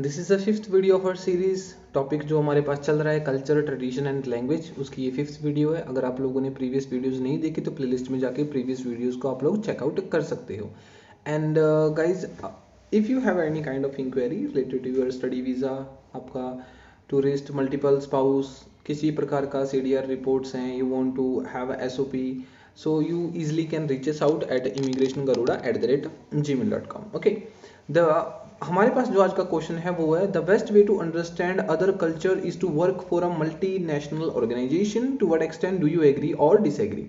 This is the fifth video of our series. Topic जो हमारे पास चल रहा है कल्चर, ट्रेडिशन एंड लैंग्वेज, उसकी ये फिफ्थ वीडियो है। अगर आप लोगों ने प्रीवियस वीडियोस नहीं देखी तो प्लेलिस्ट में जाके प्रीवियस वीडियोस को आप लोग चेकआउट कर सकते हो। And guys, if you have any kind of enquiry related to your study visa, आपका टूरिस्ट, मल्टीपल स्पाउस, किसी प्रकार का CDR रिपोर्ट्स हैं, you want to have SOP, so you easily can reach us out at immigrationgaruda@gmail.com। okay, the हमारे पास जो आज का question है वो है the best way to understand other culture is to work for a multinational organisation, to what extent do you agree और disagree.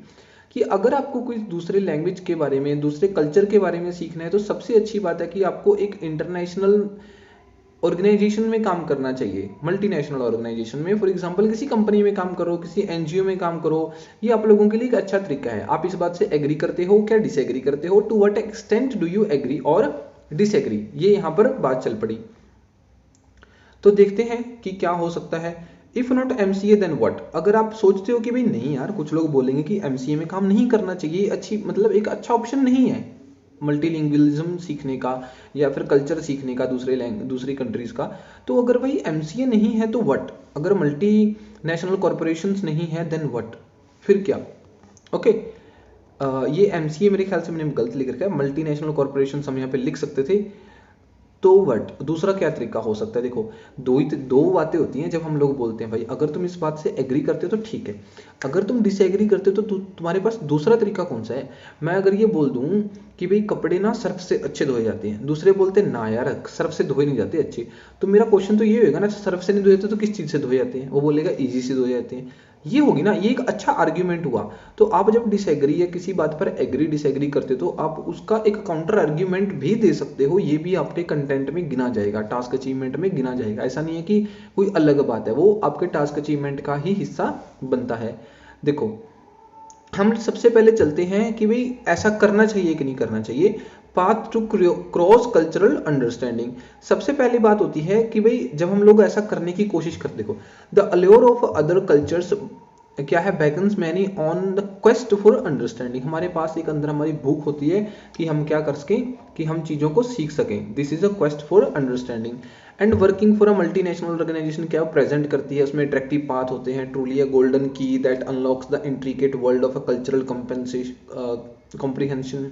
कि अगर आपको कोई दूसरे लैंग्वेज के बारे में, दूसरे कल्चर के बारे में सीखना है तो सबसे अच्छी बात है कि आपको एक इंटरनेशनल ऑर्गेनाइजेशन में काम करना चाहिए, मल्टीनेशनल ऑर्गेनाइजेशन में। फॉर एग्जांपल किसी कंपनी में काम करो, किसी NGO में काम करो, ये आप लोगों के लिए एक अच्छा तरीका है। आप इस बात से एग्री करते हो क्या डिसएग्री करते हो, to what extent do you agree और डिसएग्री, ये यहाँ पर बात चल पड़ी। तो देखते हैं कि क्या हो सकता है। If not MCA then what. अगर आप सोचते हो कि भाई नहीं यार, कुछ लोग बोलेंगे कि MCA में काम नहीं करना चाहिए, अच्छी मतलब एक अच्छा ऑप्शन नहीं है मल्टीलिंगुअलिज्म सीखने का या फिर कल्चर सीखने का दूसरी कंट्रीज का, तो अगर भाई MCA नहीं है तो व्हाट, अगर मल्टी नेशनल कॉरपोरेशंस नहीं है देन व्हाट, फिर क्या। ओके, ये MCA मेरे ख्याल से मैंने गलत लिख रखा है, मल्टी नेशनल कॉरपोरेशन हम यहाँ पे लिख सकते थे। तो व्हाट, दूसरा क्या तरीका हो सकता है। देखो, दो बातें होती हैं जब हम लोग बोलते हैं भाई अगर तुम इस बात से एग्री करते हो तो ठीक है, अगर तुम डिसएग्री करते हो तो तुम्हारे पास दूसरा तरीका कौन सा है। मैं अगर ये बोल दूं कि भाई कपड़े ना सर्फ से अच्छे धोए जाते हैं, दूसरे बोलते हैं ना यार सर्फ से धोए नहीं जाते अच्छे, तो मेरा क्वेश्चन तो ये होगा ना, सर्फ से नहीं धोए जाते तो किस चीज़ से धोए जाते हैं, वो बोलेगा ईजी से धोए जाते हैं। ये होगी ना, ये एक अच्छा आर्ग्यूमेंट हुआ। तो आप जब डिसएग्री या किसी बात पर एग्री डिसएग्री करते हो तो आप उसका एक काउंटर आर्ग्यूमेंट भी दे सकते हो, ये भी आपके कंटेंट में गिना जाएगा, टास्क अचीवमेंट में गिना जाएगा। ऐसा नहीं है कि कोई अलग बात है, वो आपके टास्क अचीवमेंट का ही हिस्सा बनता है। देखो, हम सबसे पहले चलते हैं कि भाई ऐसा करना चाहिए कि नहीं करना चाहिए। Path to cross cultural understanding, सबसे पहली बात होती है कि भाई जब हम लोग ऐसा करने की कोशिश करते, देखो the allure of other cultures क्या है, beckons many on the quest for understanding. हमारे पास एक अंदर हमारी भूख होती है कि हम क्या कर सकें, कि हम चीज़ों को सीख सकें। This is a quest for understanding and working for a multinational organisation क्या प्रेजेंट करती है, उसमें अट्रैक्टिव पाथ होते हैं, truly a golden key that unlocks the intricate world of a cultural comprehension.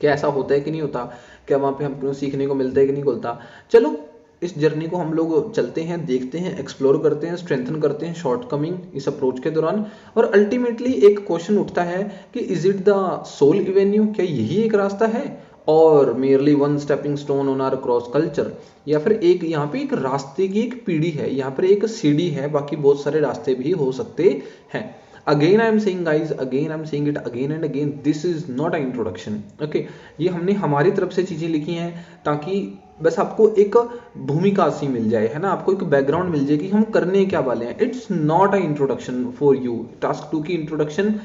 क्या ऐसा होता है कि नहीं होता, क्या वहाँ पे हमको सीखने को मिलता है कि नहीं मिलता। चलो इस जर्नी को हम लोग चलते हैं, देखते हैं, एक्सप्लोर करते हैं, स्ट्रेंथन करते हैं शॉर्टकमिंग इस अप्रोच के दौरान। और अल्टीमेटली एक क्वेश्चन उठता है कि is it the sole avenue, क्या यही एक रास्ता है और merely one stepping stone on our cross culture, या फिर एक यहाँ पे एक रास्ते की एक पीढ़ी है, यहाँ पर एक सीढ़ी है, बाकी बहुत सारे रास्ते भी हो सकते हैं। Again I am saying guys, again I am saying it again and again, this is not a introduction. Okay, ये हमने हमारी तरफ से चीजें लिखी हैं ताकि बस आपको एक भूमिका सी मिल जाए, है ना, आपको एक बैकग्राउंड मिल जाए कि हम करने क्या वाले हैं। It's not a introduction for you. Task 2 की इंट्रोडक्शन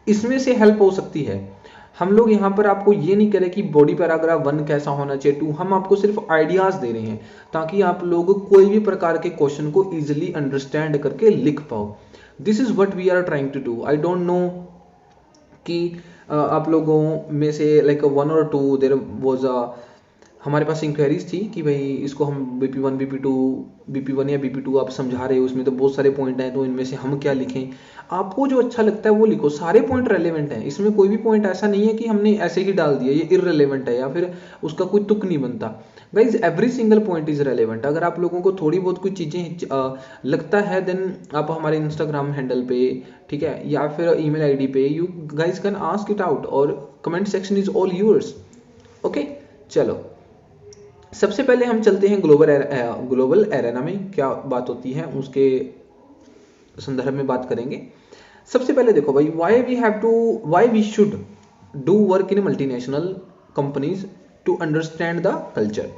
इसमें से हेल्प हो सकती है। हम लोग यहाँ पर आपको ये नहीं कह रहे कि बॉडी पैराग्राफ 1 कैसा होना चाहिए, 2, हम आपको सिर्फ आइडियाज दे रहे हैं ताकि आप लोग कोई भी प्रकार के क्वेश्चन को इजिली अंडरस्टैंड करके लिख पाओ। This is what we are trying to do. I don't know कि आप लोगों में से लाइक 1 और 2 देयर वाज अ, हमारे पास इंक्वायरीज थी कि भाई इसको हम BP1 BP1 या BP2 आप समझा रहे हो, उसमें तो बहुत सारे पॉइंट हैं, तो इनमें से हम क्या लिखें। आपको जो अच्छा लगता है वो लिखो, सारे पॉइंट रेलेवेंट हैं, इसमें कोई भी पॉइंट ऐसा नहीं है कि हमने ऐसे ही डाल दिया ये इररेलेवेंट है या फिर उसका कोई तुक नहीं बनता। Guys every single point is relevant. अगर आप लोगों को थोड़ी बहुत कुछ चीज़ें लगता है देन आप हमारे इंस्टाग्राम हैंडल पे, ठीक है, या फिर ईमेल ID पे you guys can ask it out और comment section is all yours. Okay, चलो सबसे पहले हम चलते हैं ग्लोबल एरेना में क्या बात होती है उसके संदर्भ में बात करेंगे। सबसे पहले देखो भाई, why we should do work in multinational companies to understand the culture.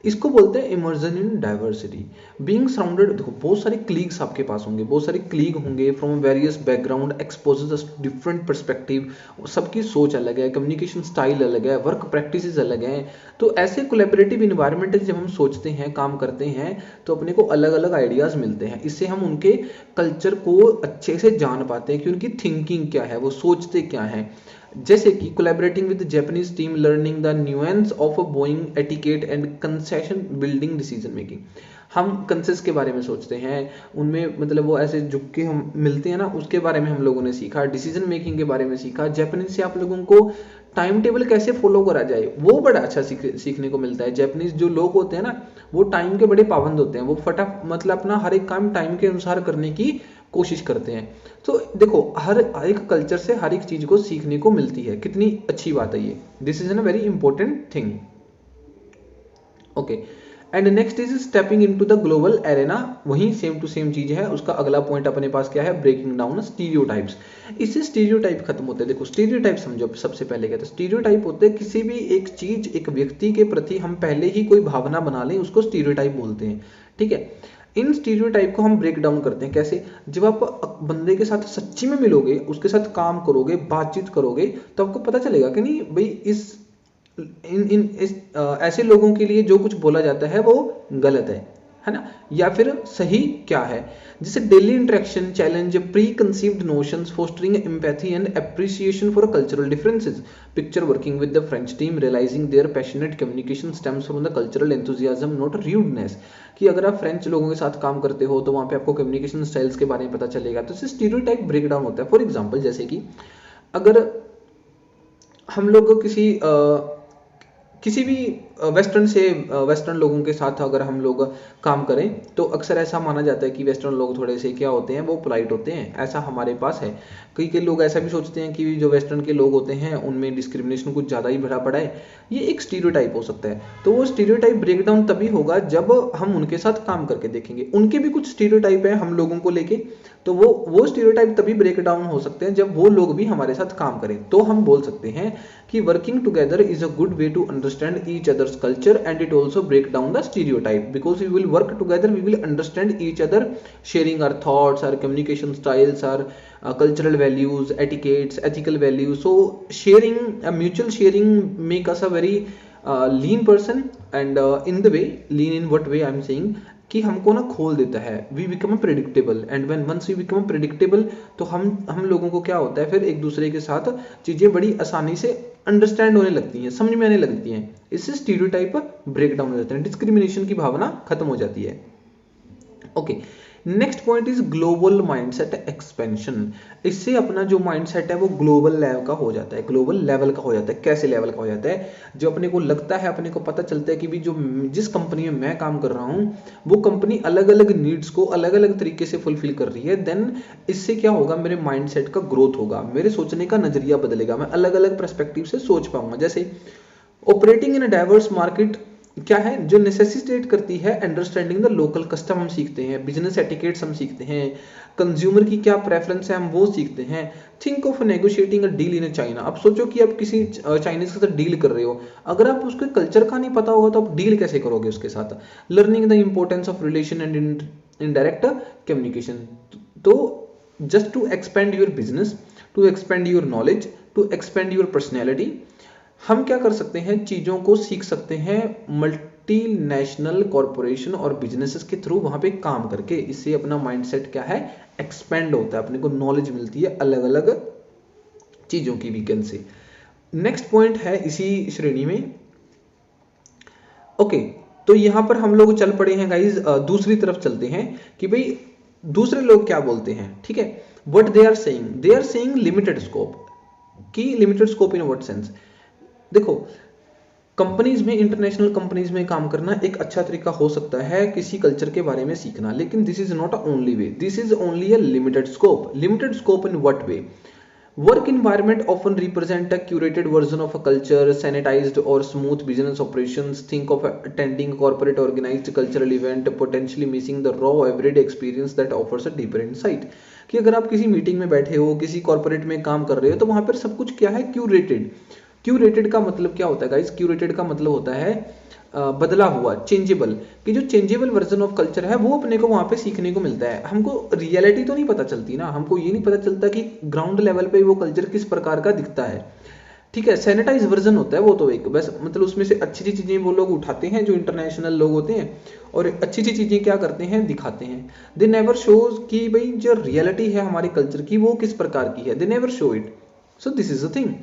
इसको बोलते हैं immersion in diversity, being surrounded. देखो बहुत सारे क्लीग्स आपके पास होंगे, बहुत सारे क्लीग होंगे from various background, exposes different perspective, सबकी सोच अलग है, कम्युनिकेशन स्टाइल अलग है, वर्क प्रैक्टिसेस अलग हैं। तो ऐसे कोलैबोरेटिव इन्वायरमेंट जब हम सोचते हैं, काम करते हैं, तो अपने को अलग अलग आइडियाज मिलते हैं। इससे हम उनके कल्चर को अच्छे से जान पाते हैं कि उनकी थिंकिंग क्या है, वो सोचते क्या है। जैसे कि collaborating with Japanese team, learning the nuance of Boeing etiquette and concession building decision making. हम कंसेस के बारे में सोचते हैं, उनमें मतलब वो ऐसे झुक के हम मिलते हैं ना, उसके बारे में हम लोगों ने सीखा। डिसीजन मेकिंग के बारे में सीखा। जापानीज से आप लोगों को टाइम टेबल कैसे फॉलो करा जाए वो बड़ा अच्छा सीखने को मिलता है। जापानीज जो लोग होते हैं ना, वो टाइम के बड़े पाबंद होते हैं। वो मतलब अपना हर एक काम टाइम के अनुसार करने की कोशिश करते हैं। तो देखो, हर एक कल्चर से हर एक चीज को सीखने को मिलती है। कितनी अच्छी बात है ये। This is a very important thing. Okay, and next is stepping into the global arena. वही सेम टू सेम चीज है। उसका अगला पॉइंट अपने पास क्या है, ब्रेकिंग डाउन स्टीरियोटाइप्स। इससे स्टीरियोटाइप खत्म होते हैं। देखो, स्टीरियोटाइप समझो। सबसे पहले क्या था, स्टीरियोटाइप होते हैं किसी भी एक चीज, एक व्यक्ति के प्रति हम पहले ही कोई भावना बना लें, उसको स्टीरियोटाइप बोलते हैं। ठीक है, इन स्टीरियोटाइप को हम ब्रेक डाउन करते हैं। कैसे? जब आप बंदे के साथ सच्ची में मिलोगे, उसके साथ काम करोगे, बातचीत करोगे, तो आपको पता चलेगा कि नहीं भाई, इस ऐसे लोगों के लिए जो कुछ बोला जाता है वो गलत है ना, या फिर सही क्या है। जैसे daily interaction challenge preconceived notions, fostering empathy and appreciation for cultural differences. Picture working with the French team, realising their passionate communication stems from the cultural enthusiasm not rudeness. कि अगर आप फ्रेंच लोगों के साथ काम करते हो तो वहां पे आपको कम्युनिकेशन स्टाइल्स के बारे में पता चलेगा। तो इससे स्टीरियोटाइप ब्रेक डाउन होता है। फॉर एग्जाम्पल, जैसे कि अगर हम लोग किसी भी वेस्टर्न लोगों के साथ अगर हम लोग काम करें, तो अक्सर ऐसा माना जाता है कि वेस्टर्न लोग थोड़े से क्या होते हैं, वो पोलाइट होते हैं। ऐसा हमारे पास है। कई लोग ऐसा भी सोचते हैं कि जो वेस्टर्न के लोग होते हैं उनमें डिस्क्रिमिनेशन कुछ ज़्यादा ही भरा पड़ा है। ये एक स्टीरियोटाइप हो सकता है। तो वो स्टीरियोटाइप ब्रेक डाउन तभी होगा जब हम उनके साथ काम करके देखेंगे। उनके भी कुछ स्टीरियोटाइप है हम लोगों को लेके, तो वो स्टीरियोटाइप तभी ब्रेक डाउन हो सकते हैं जब वो लोग भी हमारे साथ काम करें। तो हम बोल सकते हैं कि working together is a good way to understand each other's culture and it also break down the stereotype, because we will work together, we will understand each other, sharing our thoughts, our communication styles, our cultural values, etiquettes, ethical values. So sharing, mutual sharing make us a very lean person, and in the way, lean in what way I'm saying, कि हमको ना खोल देता है। We become predictable, and when once we become predictable, तो हम लोगों को क्या होता है, फिर एक दूसरे के साथ चीजें बड़ी आसानी से अंडरस्टैंड होने लगती हैं, समझ में आने लगती हैं। इससे स्टीरियोटाइप ब्रेक डाउन हो जाते हैं, डिस्क्रिमिनेशन की भावना खत्म हो जाती है। Okay, next point is global mindset expansion. इससे अपना जो माइंडसेट है वो ग्लोबल लेवल का हो जाता है। ग्लोबल लेवल का हो जाता है। कैसे लेवल का हो जाता है? जो अपने को लगता है, अपने को पता चलता है कि भी जिस कंपनी में मैं काम कर रहा हूं, वो कंपनी अलग अलग नीड्स को अलग अलग तरीके से फुलफिल कर रही है। देन इससे क्या होगा, मेरे माइंडसेट का ग्रोथ होगा, मेरे सोचने का नजरिया बदलेगा, मैं अलग अलग पर्सपेक्टिव से सोच पाऊंगा। जैसे operating in a diverse market क्या है, जो नेसेसिटेट करती है अंडरस्टैंडिंग द लोकल कस्टम हम सीखते हैं, बिजनेस एटिकेट्स हम सीखते हैं, कंज्यूमर की क्या प्रेफरेंस है हम वो सीखते हैं। Think of negotiating a deal in China. अब सोचो कि आप किसी चाइनीज के साथ डील कर रहे हो, अगर आप उसके कल्चर का नहीं पता होगा तो आप डील कैसे करोगे उसके साथ। Learning the importance of relation and indirect communication. तो just to expand your business, to expand your knowledge, to expand your personality, हम क्या कर सकते हैं, चीजों को सीख सकते हैं मल्टीनेशनल कॉरपोरेशन और बिजनेसेस के थ्रू वहां पे काम करके। इससे अपना माइंडसेट क्या है, एक्सपेंड होता है, अपने को नॉलेज मिलती है अलग अलग चीजों की वीकेंड से। नेक्स्ट पॉइंट है इसी श्रेणी में। ओके, तो यहां पर हम लोग चल पड़े हैं गाइज, दूसरी तरफ चलते हैं कि भाई दूसरे लोग क्या बोलते हैं। ठीक है, what they are saying limited scope. की limited scope in what sense? देखो, कंपनीज में, इंटरनेशनल कंपनीज में काम करना एक अच्छा तरीका हो सकता है किसी कल्चर के बारे में सीखना, लेकिन this is not a only way, this is only a limited scope. Limited scope in what way? Work environment often represent a curated version of a culture, sanitized or smooth business operations. Think of attending a corporate organized cultural event, potentially missing the raw everyday experience that offers a deeper insight. कि अगर आप किसी meeting में बैठे हो, किसी corporate में काम कर रहे हो, तो वहां पर सब कुछ क्या है, क्यूरेटेड। क्यूरेटेड का मतलब क्या होता है गाइस? क्यूरेटेड का मतलब होता है बदला हुआ, चेंजेबल। कि जो चेंजेबल वर्जन ऑफ कल्चर है वो अपने को वहां पे सीखने को मिलता है। हमको रियलिटी तो नहीं पता चलती ना, हमको ये नहीं पता चलता कि ग्राउंड लेवल पे वो कल्चर किस प्रकार का दिखता है। ठीक है, सैनिटाइज वर्जन होता है वो तो एक, बस मतलब उसमें से अच्छी अच्छी चीजें वो लोग उठाते हैं जो इंटरनेशनल लोग होते हैं, और अच्छी अच्छी चीजें क्या करते हैं, दिखाते हैं। दे नेवर शोज कि भाई जो रियलिटी है हमारे कल्चर की वो किस प्रकार की है, they never show it. So this is a thing.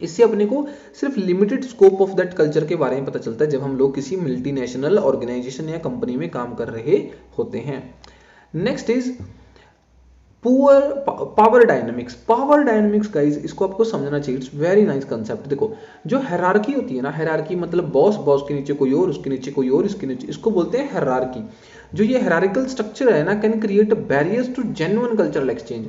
इससे अपने को सिर्फ limited scope of that culture के बारे में पता चलता है जब हम लोग किसी मल्टीनेशनल ऑर्गेनाइजेशन या कंपनी में काम कर रहे होते हैं। Next is poor power dynamics. Power dynamics guys, इसको आपको समझना चाहिए, इट्स वेरी नाइस कंसेप्ट। देखो जो हायरार्की होती है ना, हायरार्की मतलब बॉस, बॉस के नीचे कोई और, उसके नीचे कोई और, इसके नीचे, इसको बोलते हैं हायरार्की। जो ये हायरार्किकल स्ट्रक्चर है ना, can create barriers to genuine cultural exchange.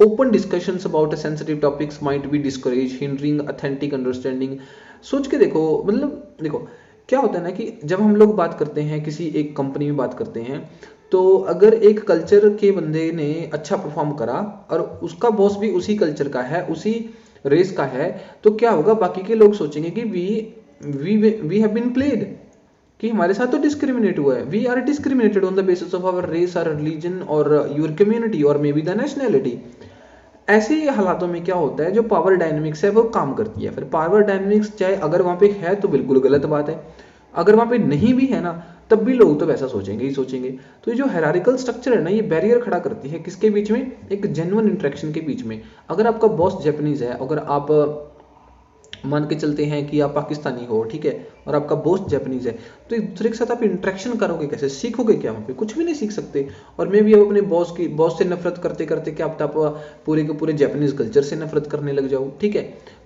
Open discussions about sensitive topics might be discourage, hindering authentic understanding. सोच के देखो, मतलब देखो क्या होता है ना कि जब हम लोग बात करते हैं किसी एक कंपनी में बात करते हैं, तो अगर एक कल्चर के बंदे ने अच्छा परफॉर्म करा और उसका बॉस भी उसी कल्चर का है, उसी रेस का है, तो क्या होगा, बाकी के लोग सोचेंगे कि वी हैव बीन प्लेड, कि हमारे साथ तो डिस्क्रिमिनेट हुआ है, we are discriminated on the basis of our race और रिलीजन और योर कम्युनिटी और मे बी द नेशनैलिटी। ऐसे हालातों में क्या होता है, जो पावर डायनेमिक्स है वो काम करती है। फिर पावर डायनेमिक्स चाहे अगर वहां पे है तो बिल्कुल गलत बात है, अगर वहां पे नहीं भी है ना तब भी लोग तो वैसा सोचेंगे ही सोचेंगे। तो ये जो हायरार्किकल स्ट्रक्चर है ना, ये बैरियर खड़ा करती है किसके बीच में, एक जेन्युइन इंटरेक्शन के बीच में। अगर आपका बॉस जापानीज है, अगर आप मान के चलते हैं कि आप पाकिस्तानी हो, ठीक है, और आपका बॉस जापानीज है, तो एक दूसरे के साथ आप इंटरेक्शन करोगे कैसे, सीखोगे क्या, वहाँ पे कुछ भी नहीं सीख सकते। और मैं भी अब अपने बॉस से नफरत करते करते क्या आप पूरे के पूरे जापानीज कल्चर से नफरत करने लग जाओ, ठीक है।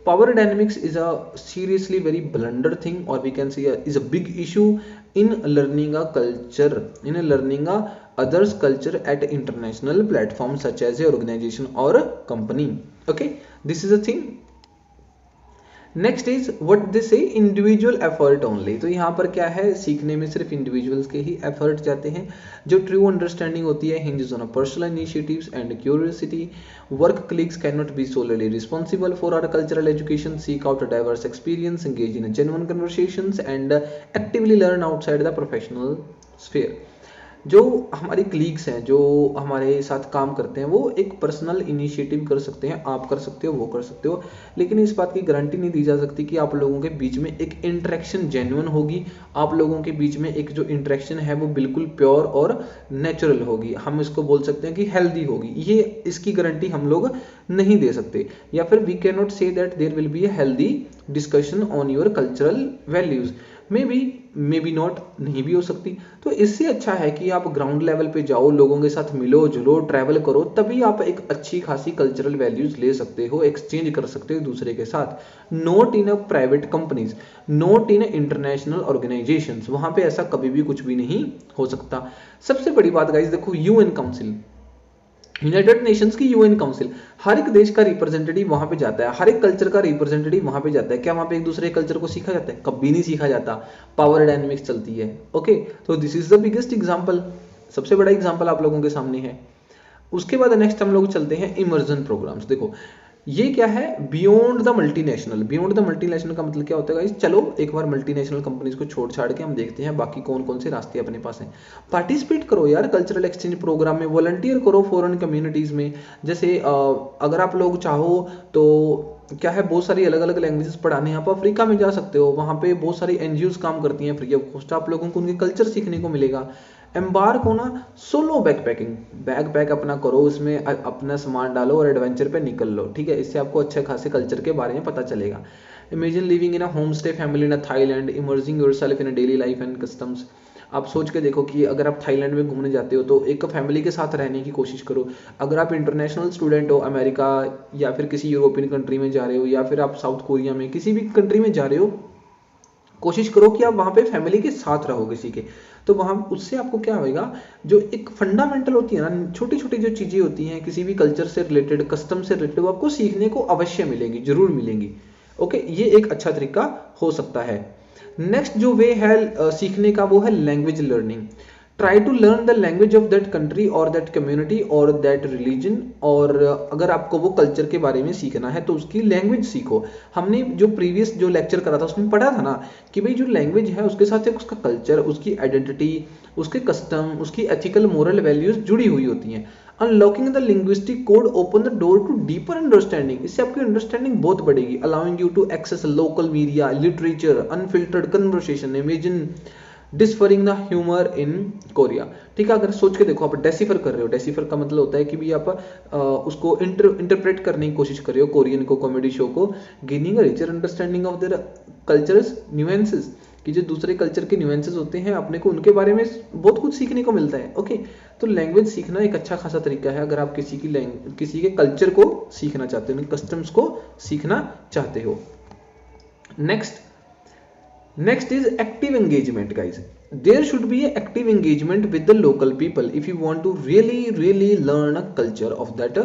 Power dynamics is a seriously very blunder thing, और we can see is a big issue in learning a culture, in learning a others culture at international platforms such as a organization or a company. Okay, this is a thing. Next is what they से individual effort only. तो यहाँ पर क्या है, सीखने में सिर्फ individuals के ही एफर्ट जाते हैं। जो ट्रू अंडरस्टैंडिंग होती है hinges on a personal initiatives and curiosity. Work colleagues can not be solely responsible for our cultural education, seek out a diverse experience, engage in genuine conversations and actively learn outside the professional sphere. जो हमारी colleagues हैं, जो हमारे साथ काम करते हैं, वो एक पर्सनल इनिशिएटिव कर सकते हैं, आप कर सकते हो, वो कर सकते हो, लेकिन इस बात की गारंटी नहीं दी जा सकती कि आप लोगों के बीच में एक इंटरेक्शन जेन्युइन होगी, आप लोगों के बीच में एक जो इंटरेक्शन है वो बिल्कुल प्योर और नेचुरल होगी। हम इसको बोल सकते हैं कि हेल्दी होगी, ये इसकी गारंटी हम लोग नहीं दे सकते। या फिर we can not say that there will be a healthy discussion on your cultural values. Maybe not, नहीं भी हो सकती। तो इससे अच्छा है कि आप ग्राउंड लेवल पे जाओ, लोगों के साथ मिलो जुलो, ट्रैवल करो, तभी आप एक अच्छी खासी कल्चरल वैल्यूज ले सकते हो, एक्सचेंज कर सकते हो दूसरे के साथ। Not in a private companies, not in international organisations, वहां पे ऐसा कभी भी कुछ भी नहीं हो सकता। सबसे बड़ी बात गाइस देखो, यूएन काउंसिल, यूनाइटेड नेशंस की यूएन काउंसिल, हर एक देश का रिप्रेजेंटेटिव वहां पे जाता है, हर एक कल्चर का रिप्रेजेंटेटिव वहां पे जाता है। क्या वहां पे एक दूसरे कल्चर को सीखा जाता है? कभी नहीं सीखा जाता। पावर डायनेमिक्स चलती है। ओके, तो this is the biggest example, सबसे बड़ा एग्जांपल आप लोगों के सामने है। उसके बाद नेक्स्ट हम लोग चलते हैं इमर्जन प्रोग्राम्स। देखो ये क्या है, beyond the multinational. Beyond the multinational का मतलब क्या होता है गाइस, चलो एक बार मल्टीनेशनल कंपनीज को छोड़ छाड़ के हम देखते हैं बाकी कौन कौन से रास्ते अपने पास हैं। पार्टिसिपेट करो यार कल्चरल एक्सचेंज प्रोग्राम में, वॉलंटियर करो फॉरेन कम्युनिटीज में। जैसे अगर आप लोग चाहो तो क्या है, बहुत सारी अलग अलग लैंग्वेजेस पढ़ाने आप अफ्रीका में जा सकते हो, वहां पे बहुत सारी एनजीओज काम करती हैं फ्री ऑफ कॉस्ट, आप लोगों को उनके कल्चर सीखने को मिलेगा। एम्बार्क होना, सोलो बैकपैकिंग, बैग पैक अपना करो, उसमें अपना सामान डालो और एडवेंचर पे निकल लो, ठीक है, इससे आपको अच्छे खासे कल्चर के बारे में पता चलेगा। Imagine living in a home stay family in a Thailand, emerging yourself in a daily life and customs. आप सोच के देखो कि अगर आप थाईलैंड में घूमने जाते हो तो एक फैमिली के साथ रहने की कोशिश करो। अगर आप इंटरनेशनल स्टूडेंट हो, अमेरिका या फिर किसी यूरोपियन कंट्री में जा रहे हो, या फिर आप साउथ कोरिया में किसी भी कंट्री में जा रहे हो, कोशिश करो कि आप वहां पे फैमिली के साथ रहो किसी के। तो वहां उससे आपको क्या होगा, जो एक फंडामेंटल होती है ना, छोटी छोटी जो चीजें होती हैं किसी भी कल्चर से रिलेटेड, कस्टम से रिलेटेड, वो आपको सीखने को अवश्य मिलेंगी, जरूर मिलेंगी। ओके, ये एक अच्छा तरीका हो सकता है। नेक्स्ट जो वे है सीखने का, वो है language learning. Try to learn the language of that country और दैट कम्युनिटी और दैट रिलीजन। और अगर आपको वो कल्चर के बारे में सीखना है तो उसकी लैंग्वेज सीखो। हमने जो प्रीवियस जो लेक्चर करा था उसमें पढ़ा था ना कि भाई जो लैंग्वेज है उसके साथ एक उसका कल्चर, उसकी आइडेंटिटी, उसके कस्टम, उसकी एथिकल मोरल वैल्यूज जुड़ी हुई होती हैं। Unlocking the linguistic code open the door to deeper understanding, इससे आपकी अंडरस्टैंडिंग बहुत बढ़ेगी। Allowing you to access local media, literature, unfiltered conversation. Imagine deciphering the humour in Korea. ठीक है, अगर सोच के देखो, आप डेसिफर कर रहे हो, डेसिफर का मतलब होता है कि भी आप उसको इंटरप्रेट करने की कोशिश कर रहे हो कोरियन को, कॉमेडी शो को, gaining a richer understanding of their cultures nuances, कि जो दूसरे कल्चर के न्यूएंसेस होते हैं अपने को उनके बारे में बहुत कुछ सीखने को मिलता है। ओके, तो लैंग्वेज सीखना एक अच्छा खासा तरीका है अगर आप किसी के कल्चर को सीखना चाहते हो, उनके कस्टम्स को सीखना चाहते हो। Next is active engagement, guys. There should be an active engagement with the local people if you want to really learn a culture of that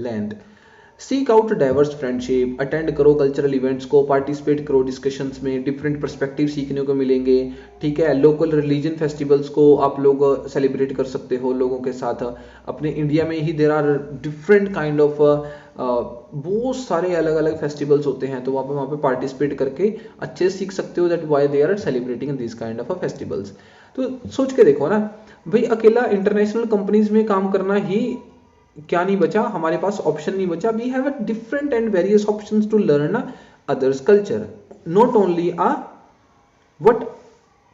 land. Seek out diverse friendship, attend करो cultural events को, participate करो discussions में, different perspective सीखने को मिलेंगे। ठीक है, local religion festivals को आप लोग सेलिब्रेट कर सकते हो लोगों के साथ। अपने इंडिया में ही there are different kind of बहुत सारे अलग अलग फेस्टिवल्स होते हैं, तो वहाँ पे पार्टिसिपेट करके अच्छे से सीख सकते हो that why they are celebrating this kind of festivals. तो सोच के देखो ना भाई, अकेला इंटरनेशनल कंपनीज में काम करना ही क्या नहीं बचा, हमारे पास ऑप्शन नहीं बचा। We have a different and various options to learn others culture, not only a what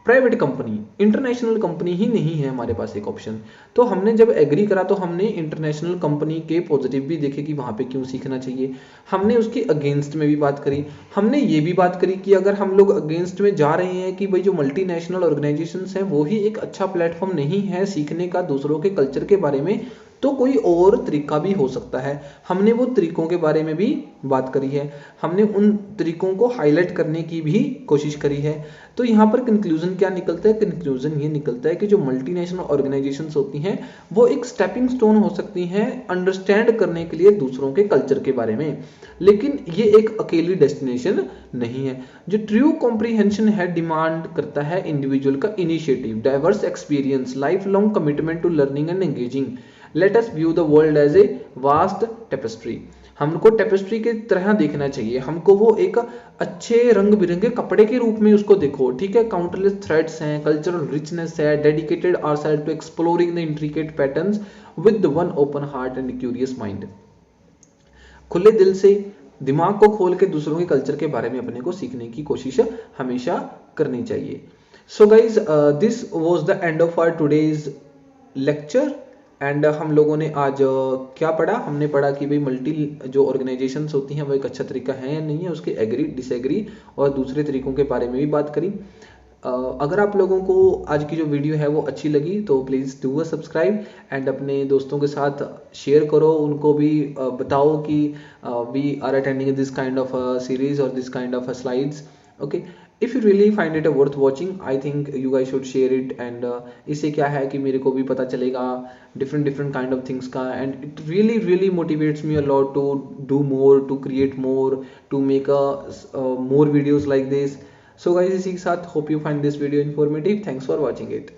private company, international company ही नहीं है हमारे पास एक ऑप्शन। तो हमने जब एग्री करा तो हमने इंटरनेशनल कंपनी के पॉजिटिव भी देखे कि वहां पे क्यों सीखना चाहिए, हमने उसके अगेंस्ट में भी बात करी, हमने ये भी बात करी कि अगर हम लोग अगेंस्ट में जा रहे हैं कि भाई जो मल्टीनेशनल ऑर्गेनाइजेशंस हैं वो ही एक अच्छा प्लेटफॉर्म नहीं है सीखने का दूसरों के कल्चर के बारे में, तो कोई और तरीका भी हो सकता है। हमने वो तरीकों के बारे में भी बात करी है, हमने उन तरीकों को हाईलाइट करने की भी कोशिश करी है। तो यहाँ पर कंक्लूजन क्या निकलता है? कंक्लूजन ये निकलता है कि जो मल्टीनेशनल ऑर्गेनाइजेशंस होती हैं वो एक स्टेपिंग स्टोन हो सकती हैं अंडरस्टैंड करने के लिए दूसरों के कल्चर के बारे में, लेकिन ये एक अकेली डेस्टिनेशन नहीं है। जो ट्रू कॉम्प्रीहेंशन है डिमांड करता है इंडिविजुअल का initiative, diverse experience, lifelong commitment to learning and engaging. Let us view the world as a vast tapestry. हमको टेपेस्ट्री की तरह देखना चाहिए, हमको वो एक अच्छे रंग बिरंगे कपड़े के रूप में उसको देखो। ठीक है, काउंटलेस थ्रेड्स हैं, कल्चरल रिचनेस है, dedicated hour to exploring the intricate patterns with the one open heart and curious mind. खुले दिल से, दिमाग को खोल के दूसरों के कल्चर के बारे में अपने को सीखने की कोशिश हमेशा करनी चाहिए। So guys, this was the end of our today's lecture and हम लोगों ने आज क्या पढ़ा? हमने पढ़ा कि भाई मल्टी जो ऑर्गेनाइजेशंस होती हैं वो एक अच्छा तरीका है या नहीं है, उसके एग्री डिसएग्री और दूसरे तरीकों के बारे में भी बात करी। अगर आप लोगों को आज की जो वीडियो है वो अच्छी लगी तो प्लीज़ डू सब्सक्राइब एंड अपने दोस्तों के साथ शेयर करो, उनको भी बताओ कि we are attending this kind of series और this kind of slides. Okay, if you really find it worth watching, I think you guys should share it and इससे क्या है कि मेरे को भी पता चलेगा डिफरेंट काइंड ऑफ थिंग्स का, and it really motivates me a lot to do more, to create more, to make more videos like this. So guys, इसी के साथ hope you find this video informative. Thanks for watching it.